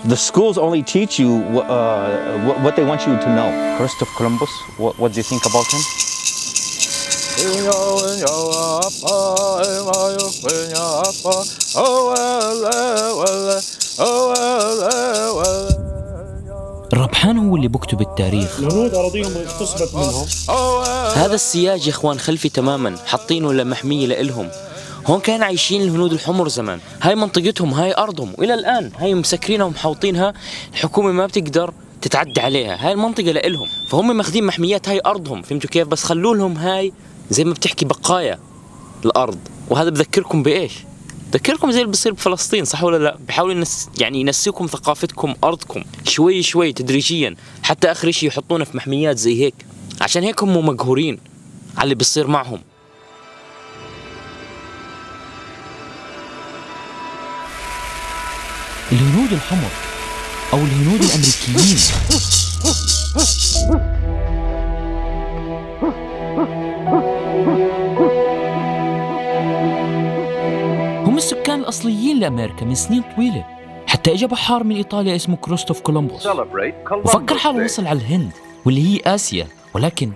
The schools only teach you what they want you to know. Christopher Columbus, what do you think about him? الربحان هو اللي بكتب التاريخ. الهنود أراضيهم اغتصبت منهم. هذا السياج يا إخوان خلفي تماماً، حاطينه لمحمية لإلهم. هون كانوا عايشين الهنود الحمر زمان، هاي منطقتهم، هاي أرضهم، وإلى الآن هاي مسكرينها ومحوطينها، الحكومة ما بتقدر تتعدى عليها، هاي المنطقة لإلهم، فهم ماخذين محميات، هاي أرضهم، فهمتوا كيف؟ بس خلوا لهم هاي زي ما بتحكي بقايا الأرض. وهذا بذكركم بإيش؟ بذكركم زي اللي بصير بفلسطين، صح ولا لا؟ بيحاولوا يعني ينسيكم ثقافتكم، أرضكم، شوي شوي تدريجيا، حتى آخر شيء يحطونا في محميات زي هيك، عشان هيك هم مقهورين على اللي بيصير معهم. الهنود الحمر أو الهنود الأمريكيين هم السكان الأصليين لأمريكا من سنين طويلة، حتى إجا بحار من إيطاليا اسمه كريستوف كولومبوس وفكر حاله وصل على الهند واللي هي آسيا، ولكن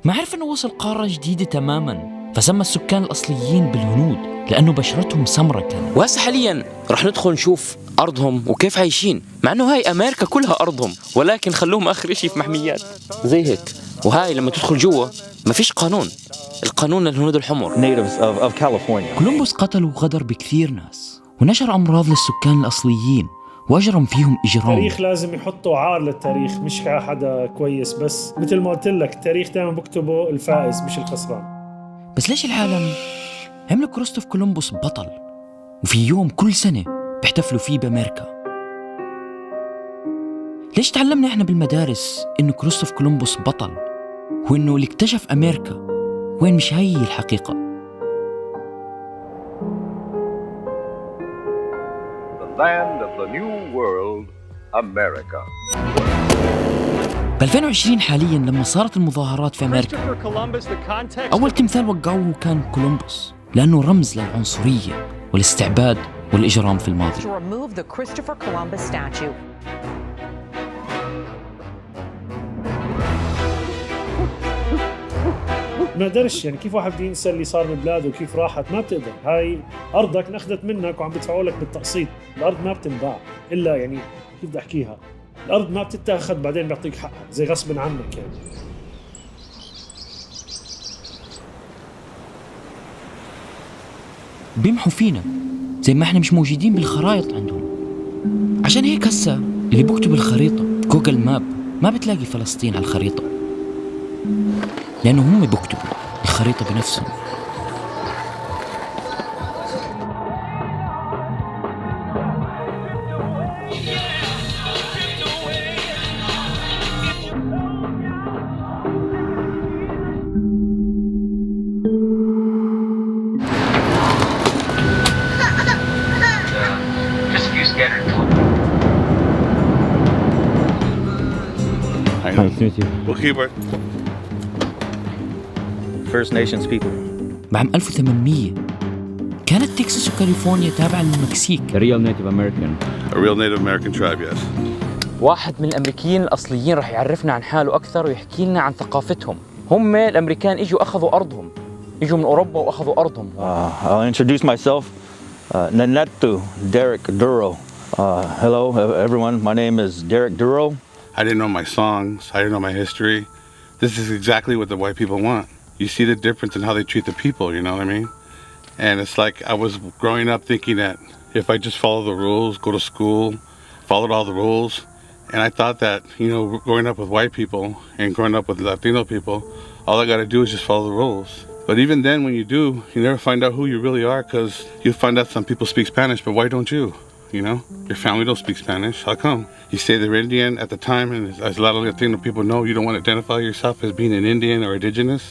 ما عرف أنه وصل قارة جديدة تماماً، فسمى السكان الأصليين بالهنود لأنه بشرتهم سمرة كانت. وهسه حالياً رح ندخل نشوف أرضهم وكيف عايشين، مع أنه هاي أمريكا كلها أرضهم، ولكن خلوهم آخر إشي في محميات زي هيك. وهاي لما تدخل جوا ما فيش قانون، القانون للهنود الحمر. Natives of California. كولومبوس قتل وغدر بكثير ناس ونشر أمراض للسكان الأصليين وأجرم فيهم إجرام. التاريخ لازم يحطوا عار للتاريخ، مش حدا كويس، بس مثل ما قلت لك التاريخ دائما بكتبه الفائز مش الخسران. بس ليش العالم عملوا كريستوف كولومبوس بطل وفي يوم كل سنة بيحتفلوا فيه بأمريكا؟ ليش تعلمنا إحنا بالمدارس إنه كريستوف كولومبوس بطل وإنه اللي اكتشف أمريكا، وين مش هي الحقيقة؟ The land of the new world, America. ب 2020 حالياً لما صارت المظاهرات في أمريكا، أول تمثال وقعوه كان كولومبوس لأنه رمز للعنصرية والاستعباد والإجرام في الماضي. ما قدرش، يعني كيف واحد بده ينسى اللي صار من بلاده وكيف راحت؟ ما بتقدر، هاي أرضك نأخذت منك وعم بدفعوا لك بالتقسيط. الأرض ما بتنباع إلا، يعني كيف بدي أحكيها، الأرض ما بتتاخذ بعدين بيعطيك حقها زي غصب عنك يعني. بيمحوا فينا زي ما احنا مش موجودين بالخرائط عندهم. عشان هيك هسا اللي بكتب الخريطة جوجل ماب ما بتلاقي فلسطين على الخريطة، لأنه هم بكتبوا الخريطة بنفسهم. Nice to meet you. We'll keep it. First Nations people. بعام 1800 كانت تكساس وكاليفورنيا تابعة للمكسيك. A real Native American. A real Native American tribe, yes. واحد من الأمريكيين الأصليين رح يعرفنا عن حاله أكثر ويحكي لنا عن ثقافتهم. هم الأمريكان إجوا أخذوا أرضهم، إجوا من أوروبا وأخذوا أرضهم. I'll introduce myself. Nanetu Derek Duro. Hello everyone, my name is Derek Duro. I didn't know my songs. I didn't know my history. This is exactly what the white people want. You see the difference in how they treat the people, you know what I mean? And it's like I was growing up thinking that if I just follow the rules, go to school, followed all the rules, and I thought that, you know, growing up with white people and growing up with Latino people, all I got to do is just follow the rules. But even then, when you do, you never find out who you really are, because you find out some people speak Spanish, but why don't you? You know, your family don't speak Spanish. How come? You say they're Indian at the time, and as a lot of Latino people know, you don't want to identify yourself as being an Indian or indigenous.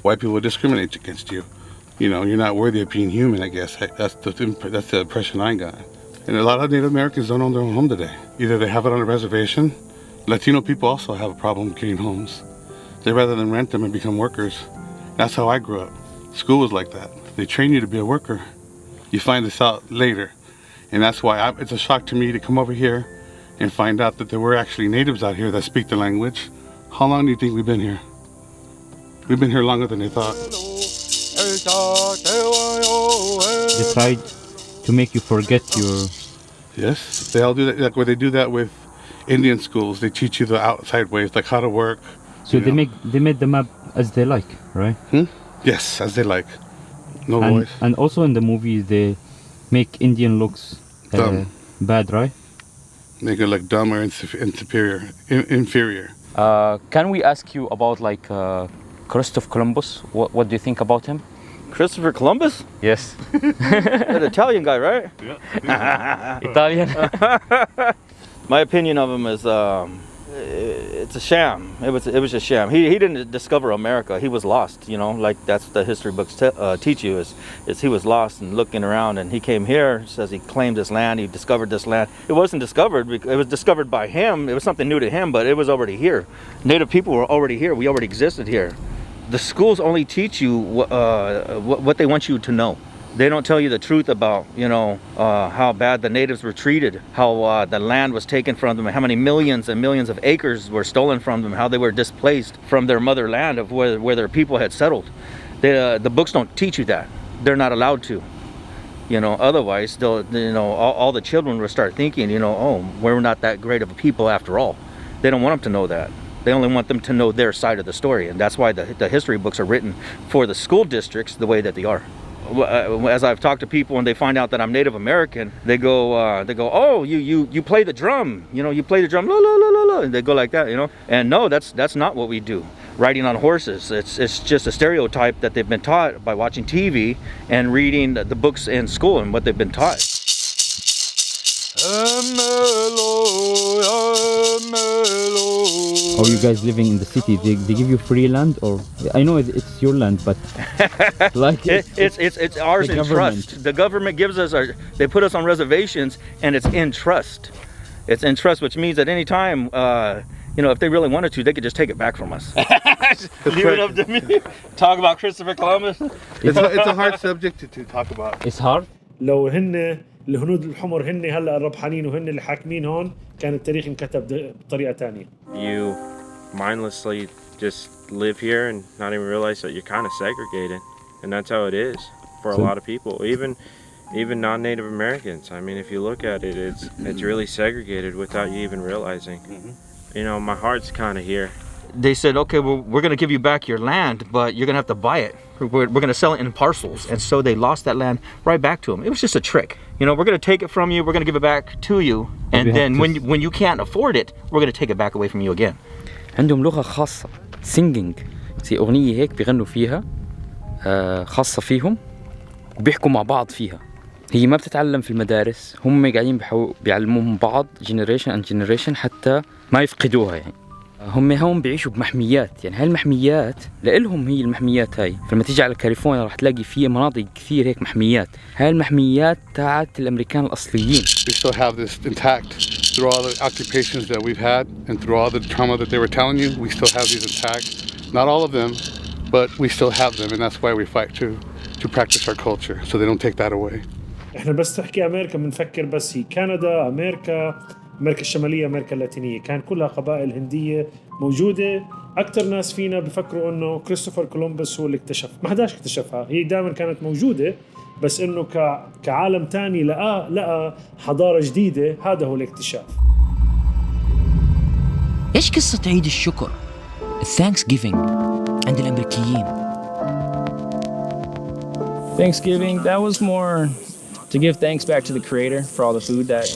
White people discriminate against you. You know, you're not worthy of being human, I guess. That's the impression I got. And a lot of Native Americans don't own their own home today. Either they have it on a reservation. Latino people also have a problem getting homes. They rather than rent them and become workers. That's how I grew up. School was like that. They train you to be a worker. You find this out later. And that's why it's a shock to me to come over here and find out that there were actually natives out here that speak the language. How long do you think we've been here? We've been here longer than they thought. They tried to make you forget your... Yes, they all do that. Like where they do that with Indian schools, they teach you the outside ways, like how to work. So they made the map as they like, right? Yes, as they like. No voice. And also in the movies they make Indian looks bad, right? Make it look dumb or inferior. Can we ask you about like Christopher Columbus? What do you think about him? Christopher Columbus? Yes. That Italian guy, right? Yeah. Italian. My opinion of him is it's a sham. It was a sham. He didn't discover America. He was lost, you know, like that's the history books teach you is he was lost and looking around, and he came here, says he claimed this land, he discovered this land. It wasn't discovered, it was discovered by him. It was something new to him, but it was already here. Native people were already here. We already existed here. The schools only teach you what they want you to know. They don't tell you the truth about, you know, how bad the natives were treated, how the land was taken from them, how many millions and millions of acres were stolen from them, how they were displaced from their motherland of where their people had settled. The books don't teach you that. They're not allowed to. You know, otherwise, they'll, you know, all the children will start thinking, you know, oh, we're not that great of a people after all. They don't want them to know that. They only want them to know their side of the story, and that's why the history books are written for the school districts the way that they are. As I've talked to people and they find out that I'm Native American, they go, oh, you play the drum, you know, you play the drum, la la la la la, and they go like that, you know. And no, that's not what we do. Riding on horses, it's just a stereotype that they've been taught by watching TV and reading the books in school and what they've been taught. Are you guys living in the city? They give you free land, or I know it's your land, but like it's ours in trust. The government gives us they put us on reservations, and it's in trust. It's in trust, which means at any time, you know, if they really wanted to, they could just take it back from us. Leave it up to me. Talk about Christopher Columbus. It's a hard subject to talk about. it's hard. لو هن الهنود الحمر هن هلا الربحانين وهن اللي حاكمين هون، كان التاريخ انكتب بطريقة تانية. You mindlessly just live here and not even realize that you're kind of segregated, and that's how it is for a lot of people, even non-Native Americans. I mean, if you look at it, it's really segregated without you even realizing. You know, my heart's kind of here. They said, okay, well, we're going to give you back your land, but you're going to have to buy it. We're going to sell it in parcels. And so they lost that land right back to them. It was just a trick. You know, we're going to take it from you. We're going to give it back to you. And then when you can't afford it, we're going to take it back away from you again. عندهم لغة خاصة singing، زي أغنية هيك بيغنوا فيها خاصة فيهم، بيحكوا مع بعض فيها. هي ما بتتعلم في المدارس، هم قاعدين بيعلموهم بعض generation and generation حتى ما يفقدوها. يعني هم هون بيعيشوا بمحميات، يعني هاي المحميات لإلهم، هي المحميات هاي فلما تيجي على كاليفورنيا راح تلاقي فيه مناطق كثير هيك محميات. هاي المحميات تاعت الأمريكان الأصليين. We still have this intact through all the occupations that we've had and through all the trauma that they were telling you. We still have these intact. Not all of them, but we still have them, and that's why we fight to practice our culture so they don't take that away. احنا بس تحكي امريكا بنفكر بس هي كندا، امريكا الشماليه، امريكا اللاتينيه، كان كلها قبائل هنديه موجوده. اكثر ناس فينا بفكروا انه كريستوفر كولومبوس هو اللي اكتشف، ما حداش اكتشفها، هي دائما كانت موجوده، بس انه كعالم تاني لقى حضاره جديده، هذا هو الاكتشاف. إيش قصة عيد الشكر Thanksgiving عند الأمريكيين؟ Thanksgiving, that was more to give thanks back to the creator for all the food that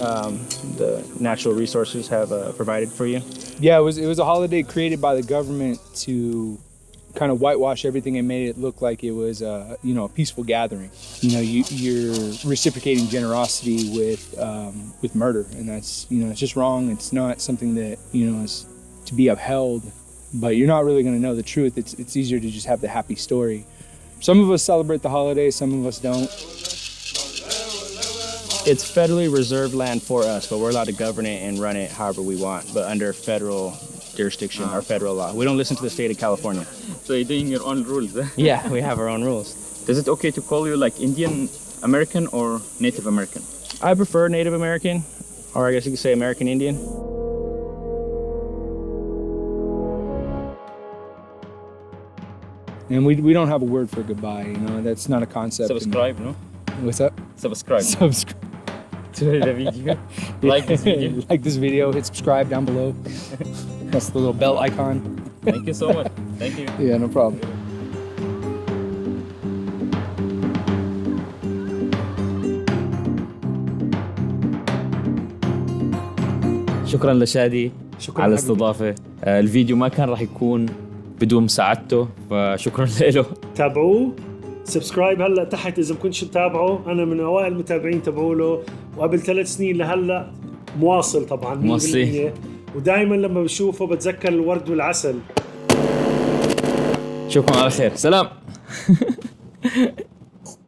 the natural resources have provided for you. Yeah, it was a holiday created by the government to kind of whitewash everything and made it look like it was a peaceful gathering. You know, you're reciprocating generosity with murder, and that's it's just wrong. It's not something that is to be upheld, but you're not really going to know the truth. It's easier to just have the happy story. Some of us celebrate the holidays, some of us don't. It's federally reserved land for us, but we're allowed to govern it and run it however we want, but under federal jurisdiction or federal law. We don't listen to the state of California. So you're doing your own rules, eh? Yeah, we have our own rules. Is it okay to call you like Indian American or Native American? I prefer Native American. or I guess you could say American Indian. And we don't have a word for goodbye, you know, that's not a concept. Subscribe, no? What's up? Subscribe. Subscribe. to the video. Like this video. Like this video, hit subscribe down below. That's the little bell icon. Thank you so much. Thank you. Yeah, no problem. شكرا لشادي شكراً على حبيبي. الاستضافة. الفيديو ما كان راح يكون بدون مساعدته، فشكرا له. تابعوه، سبسكرايب هلا تحت اذا كنتش تتابعوا. انا من اوائل المتابعين تبعوا له، وقبل 3 سنين لهلا مواصل طبعا 100%. مواصلين. ودائما لما بشوفه بتذكر الورد والعسل. شكرا على خير. سلام.